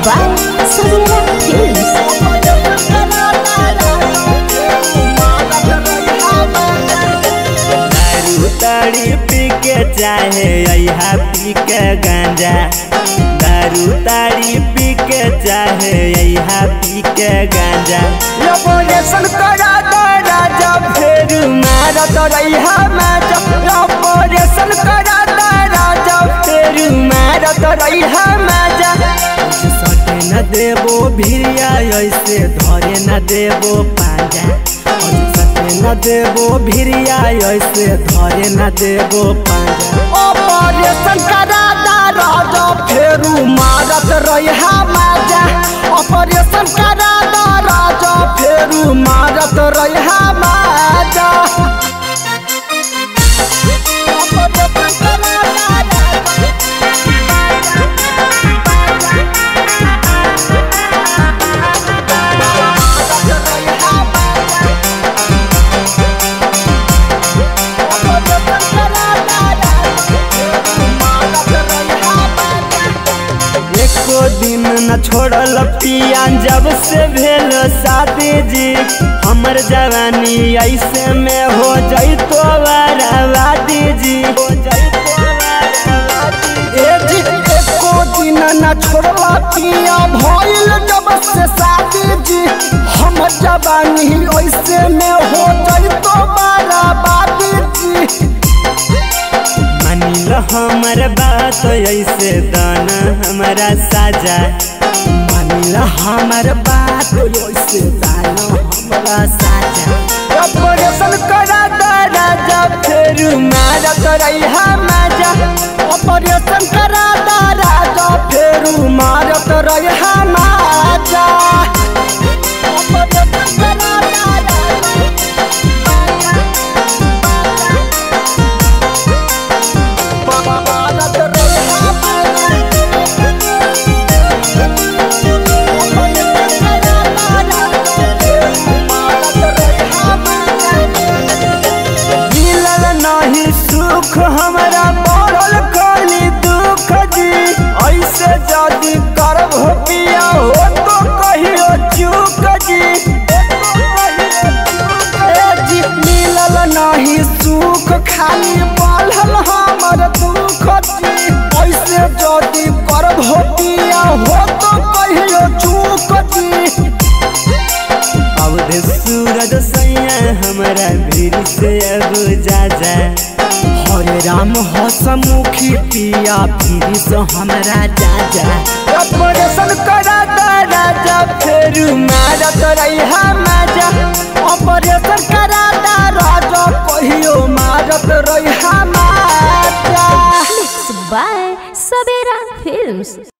by Sabira Films. दारू ताड़ी पी के चाहे अहा पी के गांजा, दारू ताड़ी पी के चाहे अहा पी के गांजा। ऑपरेशन करा दो राजा फिर मारत रहिहा माजा, ऑपरेशन करा दो राजा फिर मारत रहिहा माजा। सटे न देबो भिरिया ऐसे धरे न देबो पांजा, सटे न देबो भिरिया ऐसे धरे न देबो पांजा। ऑपरेशन करा दो राजा फिर मारत रहिहा माजा, ऑपरेशन करा दो राजा फिर मारत रहिहा माजा। एको दिन न छोड़ल पिया जब से भेल शादी जी, हमर जवानी ऐसे में हो जैतो बर्बादी जी, हो जैतो बर्बादी। एको दिन न छोड़ला पिया भइल जब से शादी जी, हम जवानी ऐसे में हो जैतो बर्बादी जी। मानिल हमर बात ऐसे दाना हमारा साजा, मानिल हमर बात ऐसे दाना हमरा साजा। ऑपरेशन करा दो राजा फिर मारत रहिहा माजा, ऑपरेशन करा दो राजा फिर मारत रहिहा माजा। ऑपरेशन करा दो सुख हमरा बढ़ल खाली दुख जी, ऐसे जदी करब पिया हो तो कहियो चूक जी। मिलल नहीं सुख खाली बढ़ल हमर दुख जी, ऐसे जदी करब पिया हो तो कहियो चूक जी। अब दे सूरज सैया हमारा भीड़ से अब जा जा, हरे राम हसमुखी पिया फिर से हमरा जा जा। ऑपरेशन करा दो राजा फिर मारत रहिहा माजा, ऑपरेशन करा दो राजा कहियो मारत रहिहा माजा। Mixed by Sabira Films.